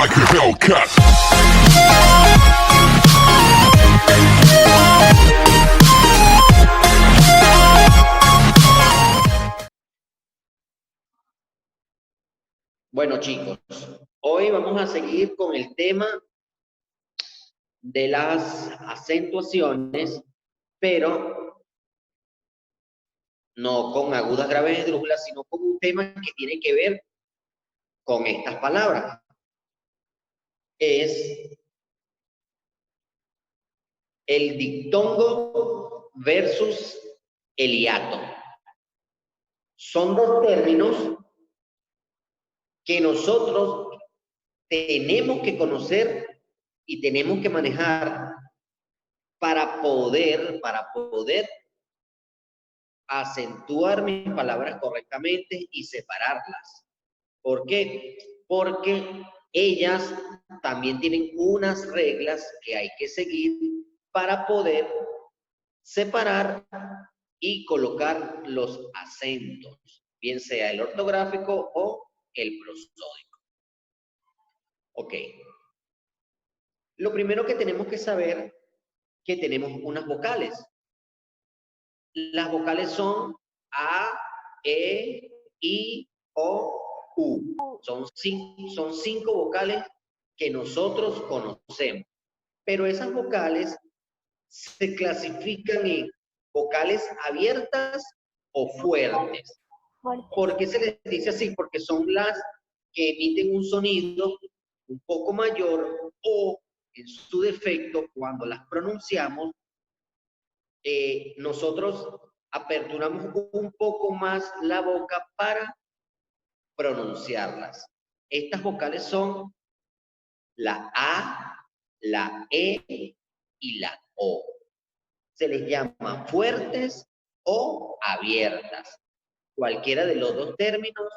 like a Hellcat. Bueno, chicos, hoy vamos a seguir con el tema de las acentuaciones, pero no con agudas, graves, esdrújulas, sino con un tema que tiene que ver con estas palabras. Es el dictongo versus el hiato. Son dos términos que nosotros tenemos que conocer y tenemos que manejar para poder acentuar mis palabras correctamente y separarlas. ¿Por qué? Porque ellas también tienen unas reglas que hay que seguir para poder separar y colocar los acentos, bien sea el ortográfico o el prosódico. Ok. Lo primero que tenemos que saber es que tenemos unas vocales. Las vocales son A, E, I, O, U. Son cinco vocales que nosotros conocemos. Pero esas vocales se clasifican en vocales abiertas o fuertes. ¿Por qué se les dice así? Porque son las que emiten un sonido un poco mayor o, en su defecto, cuando las pronunciamos, nosotros aperturamos un poco más la boca para pronunciarlas. Estas vocales son la A, la E y la O. Se les llama fuertes o abiertas. Cualquiera de los dos términos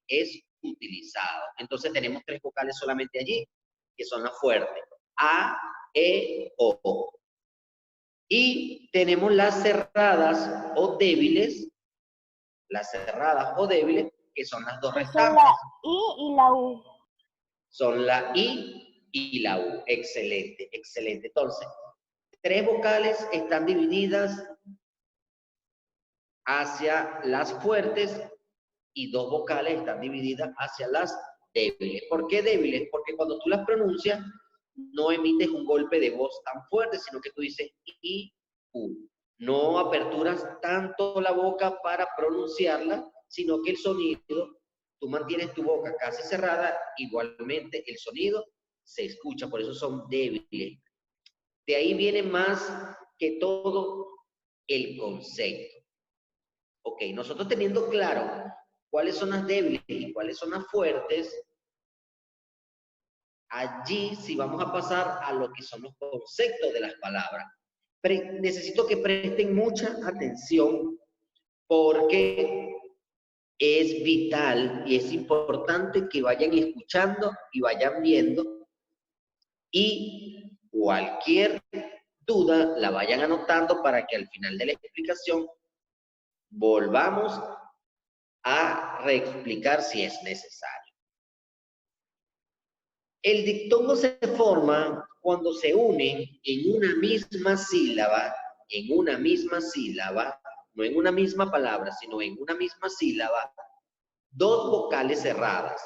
es utilizado. Entonces tenemos tres vocales solamente allí, que son las fuertes. A, E, O. Y tenemos las cerradas o débiles, que son las dos restantes. Son la I y la U. Son la I y la U. Excelente, excelente. Entonces, tres vocales están divididas hacia las fuertes y dos vocales están divididas hacia las débiles. ¿Por qué débiles? Porque cuando tú las pronuncias, no emites un golpe de voz tan fuerte, sino que tú dices I, U. No aperturas tanto la boca para pronunciarla, sino que el sonido, tú mantienes tu boca casi cerrada, igualmente el sonido se escucha, por eso son débiles. De ahí viene más que todo el concepto. Ok, nosotros teniendo claro cuáles son las débiles y cuáles son las fuertes, allí sí vamos a pasar a lo que son los conceptos de las palabras. Necesito que presten mucha atención porque es vital y es importante que vayan escuchando y vayan viendo y cualquier duda la vayan anotando para que al final de la explicación volvamos a reexplicar si es necesario. El dictongo se forma cuando se unen en una misma sílaba, no en una misma palabra, sino en una misma sílaba, dos vocales cerradas.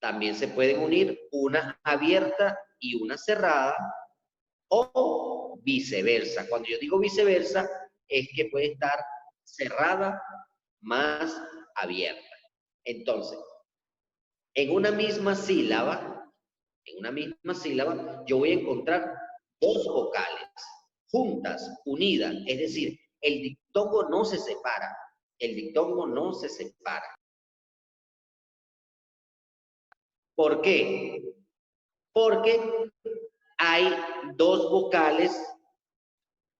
También se pueden unir una abierta y una cerrada, o viceversa. Cuando yo digo viceversa, es que puede estar cerrada más abierta. Entonces, en una misma sílaba, yo voy a encontrar dos vocales juntas, unidas. Es decir, el dictongo no se separa. ¿Por qué? Porque hay dos vocales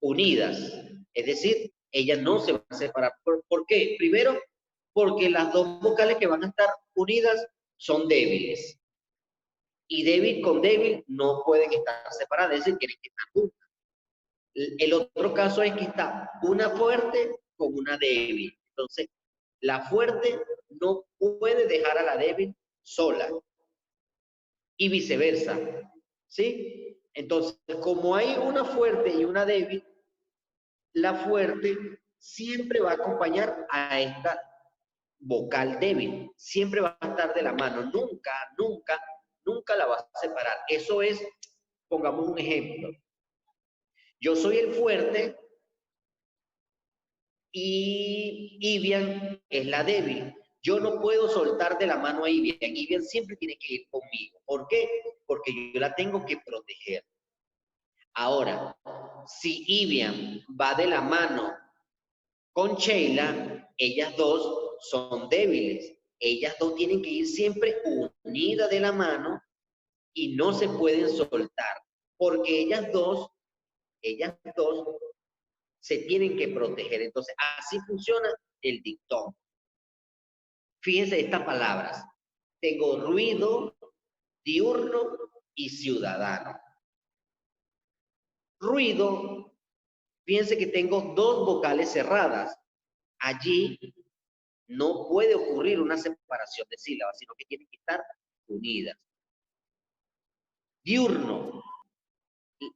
unidas. Es decir, ellas no se van a separar. ¿Por qué? Primero, porque las dos vocales que van a estar unidas son débiles. Y débil con débil no pueden estar separadas, es decir, tienen que estar juntas. El otro caso es que está una fuerte con una débil. Entonces, la fuerte no puede dejar a la débil sola. y viceversa, ¿sí? Entonces, como hay una fuerte y una débil, la fuerte siempre va a acompañar a esta vocal débil, siempre va a estar de la mano, nunca, nunca, nunca la vas a separar. Eso es, pongamos un ejemplo, yo soy el fuerte y Ivian es la débil. Yo no puedo soltar de la mano a Ivian. Ivian siempre tiene que ir conmigo. ¿Por qué? Porque yo la tengo que proteger. Ahora, si Ivian va de la mano con Sheila, ellas dos son débiles. Ellas dos tienen que ir siempre unidas de la mano y no se pueden soltar. Porque ellas dos se tienen que proteger. Entonces, así funciona el dictón. Fíjense estas palabras. Tengo ruido, diurno y ciudadano. Ruido, fíjense que tengo dos vocales cerradas. Allí no puede ocurrir una separación de sílabas, sino que tienen que estar unidas. Diurno,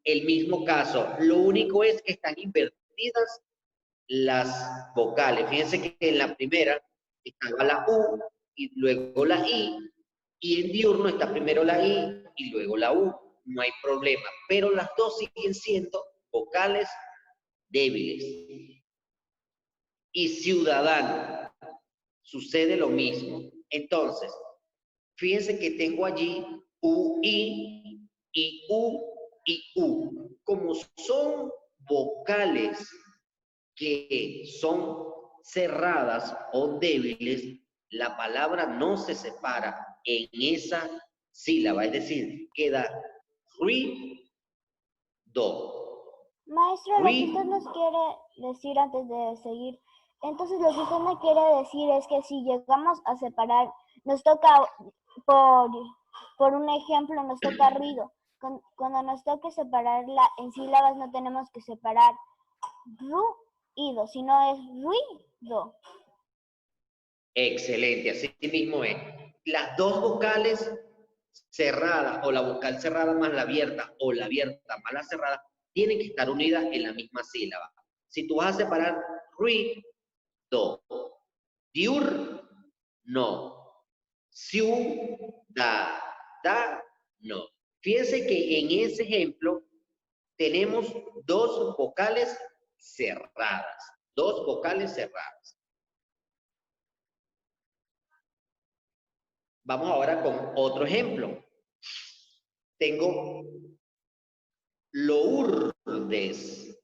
el mismo caso. Lo único es que están invertidas las vocales. Fíjense que en la primera estaba la U y luego la I, y en diurno está primero la I y luego la U. No hay problema, pero las dos siguen siendo vocales débiles. Y ciudadano, sucede lo mismo. Entonces, fíjense que tengo allí UI y U y U. Como son vocales que son cerradas o débiles, la palabra no se separa en esa sílaba, es decir, queda ruido. Maestro, lo que usted nos quiere decir antes de seguir, entonces lo que usted me quiere decir es que si llegamos a separar, nos toca, por un ejemplo, nos toca ruido. Cuando nos toque separarla en sílabas no tenemos que separar ruido, sino es ruido. Excelente, así mismo es. Las dos vocales cerradas o la vocal cerrada más la abierta o la abierta más la cerrada tienen que estar unidas en la misma sílaba. Si tú vas a separar ruido, diur, no, ciudad, no. Fíjense que en ese ejemplo tenemos dos vocales cerradas, dos vocales cerradas. Vamos ahora con otro ejemplo. Tengo Lourdes.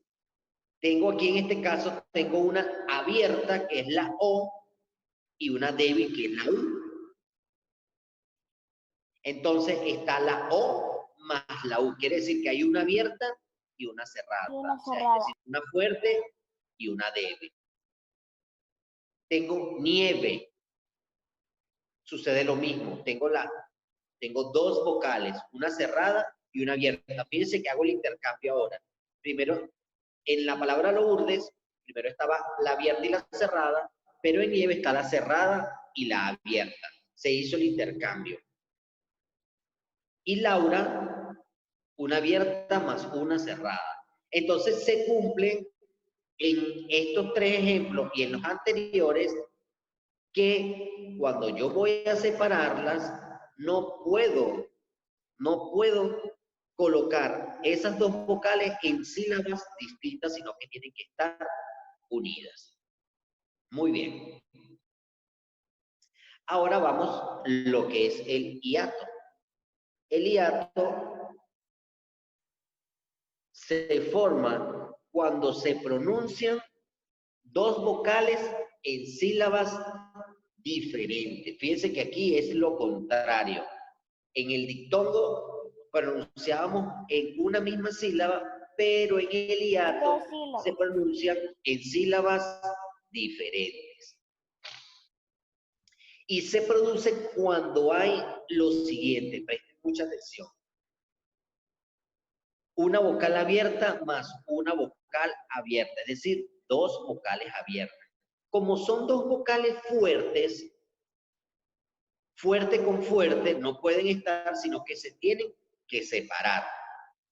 Tengo aquí en este caso, tengo una abierta que es la O y una débil que es la U. Entonces está la O más la U. Quiere decir que hay una abierta y una cerrada. Y una O sea, cerrada. es decir, una fuerte y una débil. Tengo nieve. Sucede lo mismo. Tengo dos vocales, una cerrada y una abierta. Fíjense que hago el intercambio ahora. Primero, en la palabra Lourdes, primero estaba la abierta y la cerrada, pero en nieve está la cerrada y la abierta. Se hizo el intercambio. Y Laura, una abierta más una cerrada. Entonces se cumplen en estos tres ejemplos y en los anteriores que cuando yo voy a separarlas, no puedo colocar esas dos vocales en sílabas distintas, sino que tienen que estar unidas. Muy bien. Ahora vamos lo que es el hiato. El hiato se forma cuando se pronuncian dos vocales en sílabas diferentes. Fíjense que aquí es lo contrario. En el dictongo pronunciábamos en una misma sílaba, pero en el hiato se pronuncian en sílabas diferentes. Y se produce cuando hay lo siguiente, presten mucha atención. Una vocal abierta más una vocal abierta, es decir, dos vocales abiertas. Como son dos vocales fuertes, fuerte con fuerte no pueden estar, sino que se tienen que separar.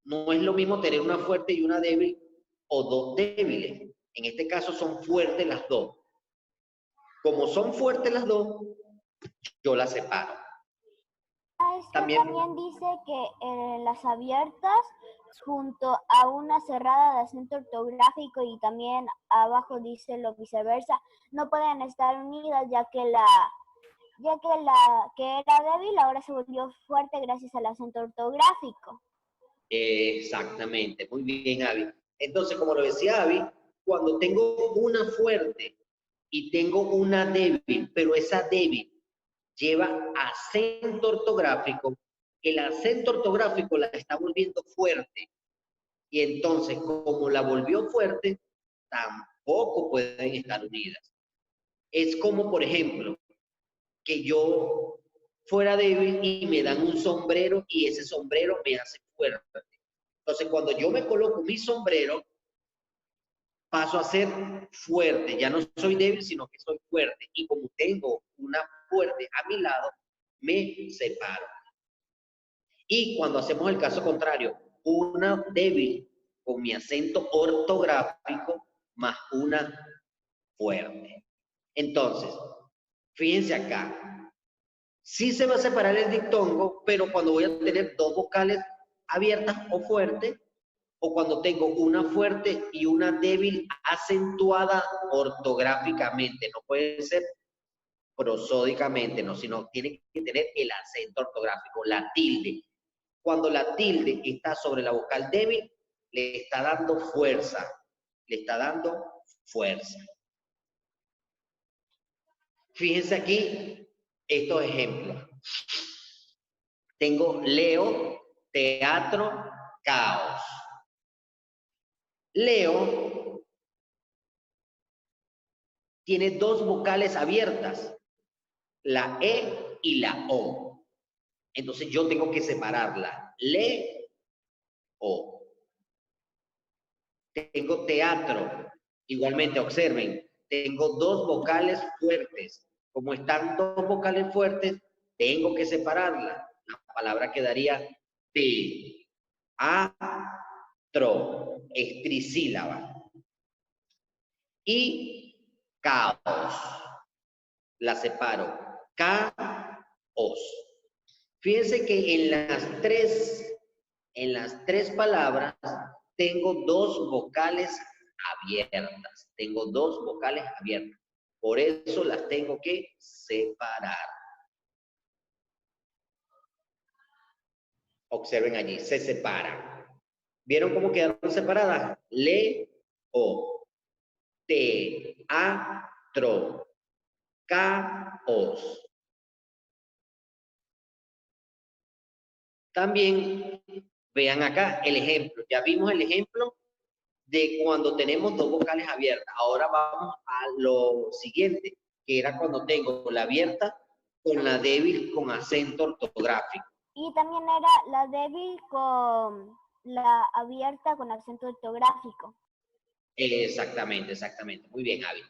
No es lo mismo tener una fuerte y una débil o dos débiles. En este caso son fuertes las dos. Como son fuertes las dos, yo las separo. Esto También también dice que las abiertas junto a una cerrada de acento ortográfico y también abajo dice lo viceversa, no pueden estar unidas ya que la que era débil ahora se volvió fuerte gracias al acento ortográfico. exactamente, muy bien, Avi. Entonces, como lo decía Avi, cuando tengo una fuerte y tengo una débil, pero esa débil lleva acento ortográfico, el acento ortográfico la está volviendo fuerte. Y entonces, como la volvió fuerte, tampoco pueden estar unidas. Es como, por ejemplo, que yo fuera débil y me dan un sombrero y ese sombrero me hace fuerte. Entonces, cuando yo me coloco mi sombrero, paso a ser fuerte. Ya no soy débil, sino que soy fuerte. Y como tengo una fuerte a mi lado, me separo. Y cuando hacemos el caso contrario, una débil con mi acento ortográfico más una fuerte. Entonces, fíjense acá, sí se va a separar el diptongo, pero cuando voy a tener dos vocales abiertas o fuertes, o cuando tengo una fuerte y una débil acentuada ortográficamente, no puede ser prosódicamente, no, sino tiene que tener el acento ortográfico, la tilde. Cuando la tilde está sobre la vocal débil, le está dando fuerza, le está dando fuerza. Fíjense aquí estos ejemplos. Tengo Leo, teatro, caos. Leo tiene dos vocales abiertas, la E y la O. Entonces yo tengo que separarla. Le, O. Tengo teatro. Igualmente, observen, tengo dos vocales fuertes. Como están dos vocales fuertes, tengo que separarla. La palabra quedaría te, a, tro, es trisílaba. Y caos. La separo. Caos. Fíjense que en las tres palabras tengo dos vocales abiertas. Tengo dos vocales abiertas. Por eso las tengo que separar. Observen allí, se separan. ¿Vieron cómo quedaron separadas? Le, o, te, a, tro, caos. También vean acá el ejemplo. Ya vimos el ejemplo de cuando tenemos dos vocales abiertas. Ahora vamos a lo siguiente, que era cuando tengo la abierta con la débil con acento ortográfico. Y también era la débil con la abierta con acento ortográfico. Exactamente, exactamente. Muy bien, Avi.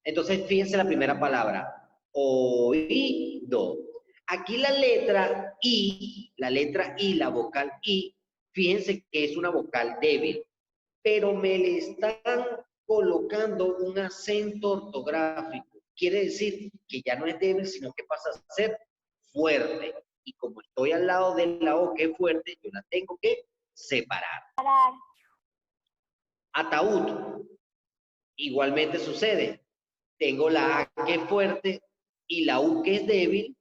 Entonces, fíjense la primera palabra. Oído. Aquí la letra I, la vocal I, fíjense que es una vocal débil, pero me le están colocando un acento ortográfico. Quiere decir que ya no es débil, sino que pasa a ser fuerte. Y como estoy al lado de la O que es fuerte, yo la tengo que separar. Ataúd. Igualmente sucede. Tengo la A que es fuerte y la U que es débil,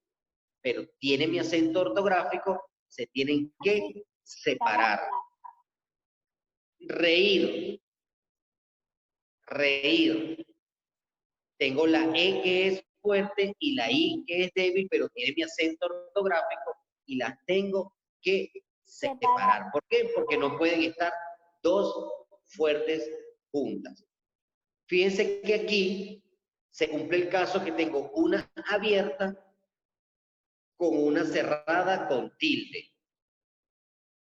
pero tiene mi acento ortográfico, se tienen que separar. Reír. Reír. Tengo la E que es fuerte y la I que es débil, pero tiene mi acento ortográfico y las tengo que separar. ¿Por qué? Porque no pueden estar dos fuertes juntas. Fíjense que aquí se cumple el caso que tengo una abierta con una cerrada con tilde.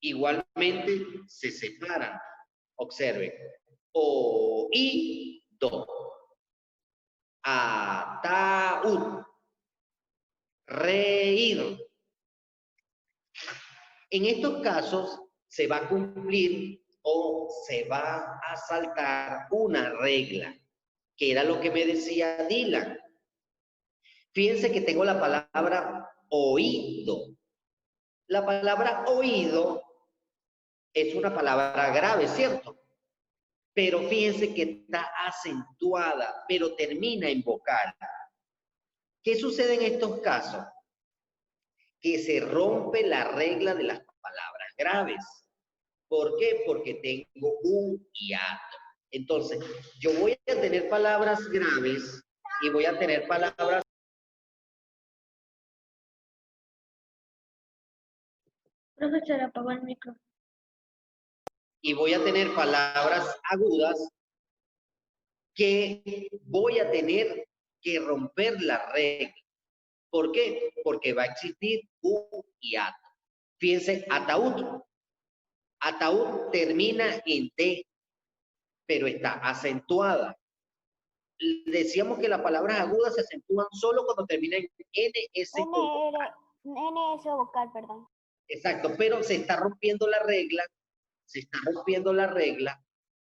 Igualmente se separan. Observen. Oído. Ataúd. reír. En estos casos se va a cumplir o se va a saltar una regla, que era lo que me decía Dylan. Fíjense que tengo la palabra oído. La palabra oído es una palabra grave, ¿cierto? Pero fíjense que está acentuada, pero termina en vocal. ¿Qué sucede en estos casos? Que se rompe la regla de las palabras graves. ¿Por qué? Porque tengo un hiato. Entonces, yo voy a tener palabras graves y voy a tener palabras... Profesor, apagó el micro. Y voy a tener palabras agudas que voy a tener que romper la regla. ¿Por qué? Porque va a existir un hiato. Fíjense, ataúd. Ataúd termina en T, pero está acentuada. Decíamos que las palabras agudas se acentúan solo cuando terminan en NSO. NSO vocal, perdón. Exacto, pero se está rompiendo la regla,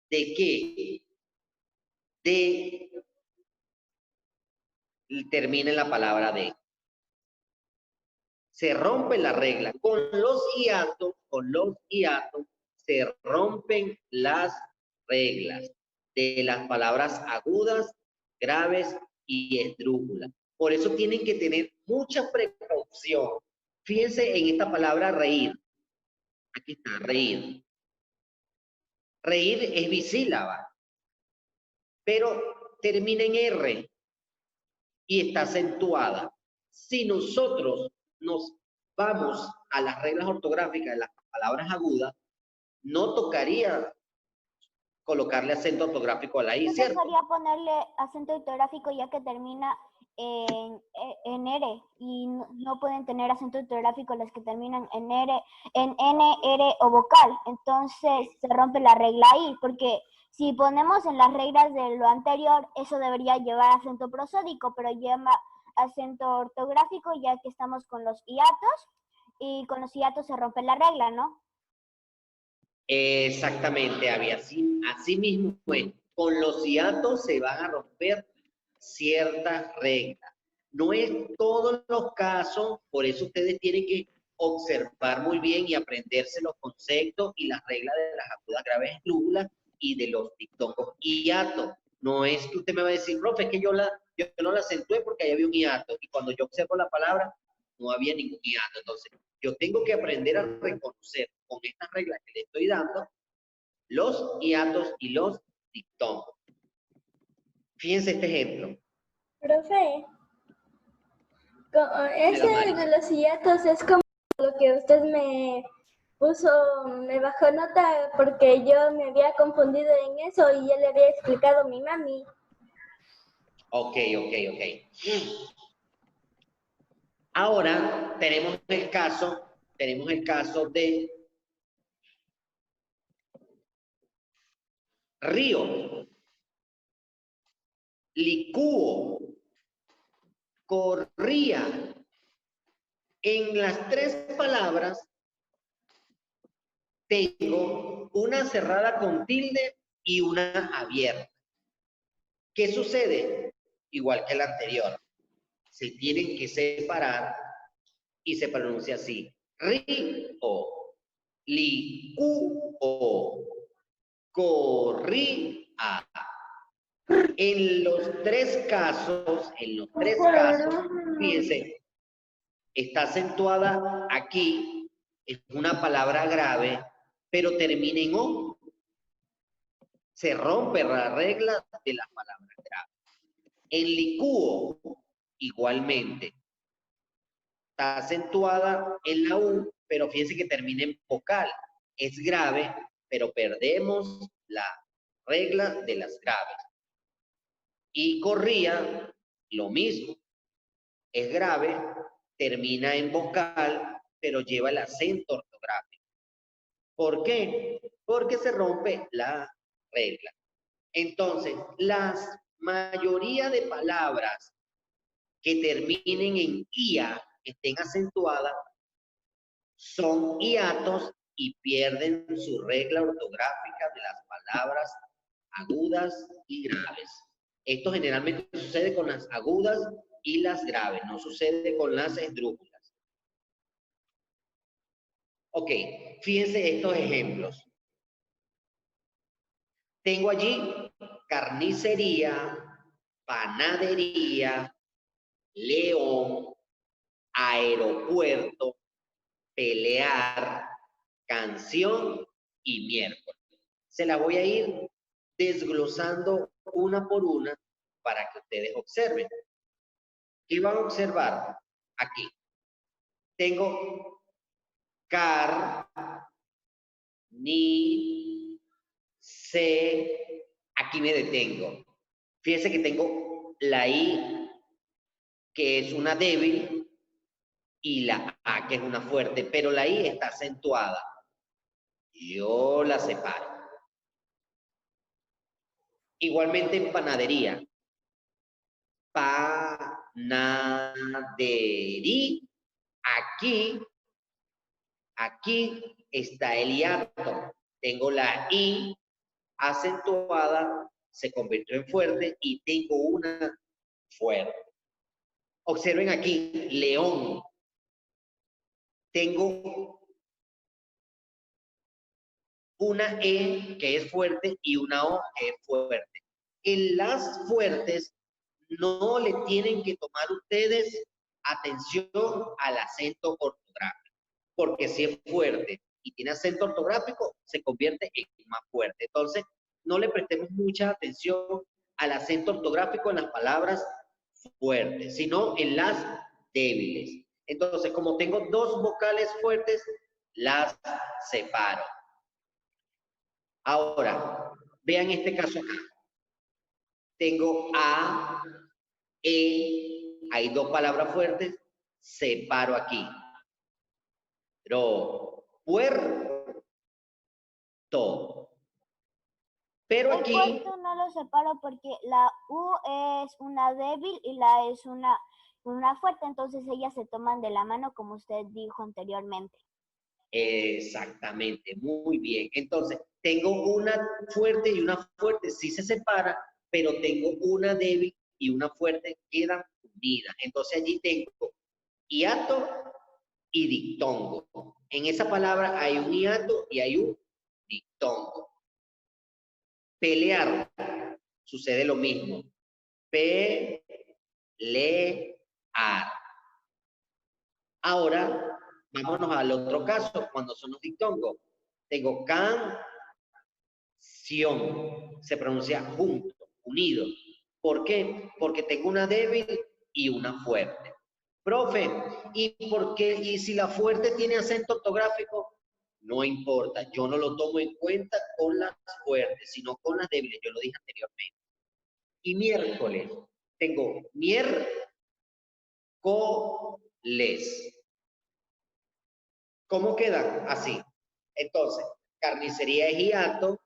de que termine la palabra de. Se rompe la regla. Con los hiatos, se rompen las reglas de las palabras agudas, graves y esdrújulas. Por eso tienen que tener mucha precaución. Fíjense en esta palabra reír. Aquí está, reír. Reír es bisílaba, pero termina en R y está acentuada. Si nosotros nos vamos a las reglas ortográficas de las palabras agudas, no tocaría colocarle acento ortográfico a la I, No ¿cierto? tocaría ponerle acento ortográfico ya que termina en R y no pueden tener acento ortográfico las que terminan en R, en N, R o vocal. Entonces se rompe la regla ahí, porque si ponemos en las reglas de lo anterior, eso debería llevar acento prosódico, pero lleva acento ortográfico ya que estamos con los hiatos y con los hiatos se rompe la regla, ¿no? Exactamente, había así mismo es. Con los hiatos se van a romper ciertas reglas. No es todos los casos, por eso ustedes tienen que observar muy bien y aprenderse los conceptos y las reglas de las agudas graves esdrújulas y de los diptongos hiatos. No es que usted me va a decir, profe, es que yo no la acentué porque ahí había un hiato. Y cuando yo observo la palabra, no había ningún hiato. Entonces, yo tengo que aprender a reconocer con estas reglas que le estoy dando los hiatos y los diptongos. Fíjense este ejemplo. Profe, ese de los hiatos es como lo que usted me puso, me bajó nota porque yo me había confundido en eso y ya le había explicado a mi mami. Ok. Ahora tenemos el caso de río, licúo, corría. En las tres palabras tengo una cerrada con tilde y una abierta. ¿Qué sucede? Igual que la anterior. Se tienen que separar y se pronuncia así. Río, licúo, corría. En los tres casos, fíjense, está acentuada aquí, es una palabra grave, pero termina en O. Se rompe la regla de las palabras graves. En licúo, igualmente, está acentuada en la U, pero fíjense que termina en vocal. Es grave, pero perdemos la regla de las graves. Y corría, lo mismo. Es grave, termina en vocal, pero lleva el acento ortográfico. ¿Por qué? Porque se rompe la regla. Entonces, la mayoría de palabras que terminen en ia, estén acentuadas, son hiatos y pierden su regla ortográfica de las palabras agudas y graves. Esto generalmente sucede con las agudas y las graves, no sucede con las esdrújulas. Ok, fíjense estos ejemplos. Tengo allí carnicería, panadería, león, aeropuerto, pelear, canción y miércoles. Se la voy a ir desglosando una por una para que ustedes observen. ¿Qué van a observar? Aquí. Tengo car, ni, se, aquí me detengo. Fíjense que tengo la I, que es una débil, y la A, que es una fuerte, pero la I está acentuada. Yo la separo. Igualmente en panadería. Panadería. Aquí está el hiato. Tengo la I acentuada, se convirtió en fuerte y tengo una fuerte. Observen aquí, león. Tengo una E que es fuerte y una O que es fuerte. En las fuertes no le tienen que tomar ustedes atención al acento ortográfico, porque si es fuerte y tiene acento ortográfico, se convierte en más fuerte. Entonces, no le prestemos mucha atención al acento ortográfico en las palabras fuertes, sino en las débiles. Entonces, como tengo dos vocales fuertes, las separo. Ahora, vean este caso acá. Tengo A, E, hay dos palabras fuertes, separo aquí. Pero, puerto. Pero El aquí, puerto no lo separo porque la U es una débil y la es una fuerte, entonces ellas se toman de la mano como usted dijo anteriormente. exactamente, muy bien. Entonces, tengo una fuerte y una fuerte, sí se separa, pero tengo una débil y una fuerte, quedan unidas. Entonces allí tengo hiato y dictongo. En esa palabra hay un hiato y hay un dictongo. Pelear, sucede lo mismo. Pelear. Ahora, vámonos al otro caso, cuando son los dictongos. Tengo canción, se pronuncia junto, unido. ¿Por qué? Porque tengo una débil y una fuerte. Profe, ¿y por qué? ¿Y si la fuerte tiene acento ortográfico? No importa, yo no lo tomo en cuenta con las fuertes, sino con las débiles, yo lo dije anteriormente. Y miércoles, tengo miércoles. ¿Cómo quedan? Así. Entonces, carnicería es hiato,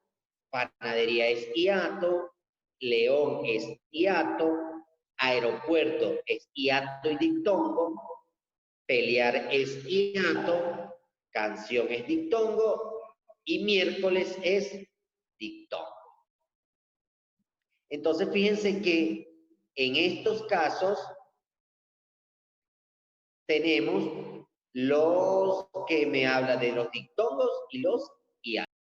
panadería es hiato, león es hiato, aeropuerto es hiato y dictongo, pelear es hiato, canción es dictongo y miércoles es dictongo. Entonces, fíjense que en estos casos tenemos los que me habla de los dictongos y los hiatos.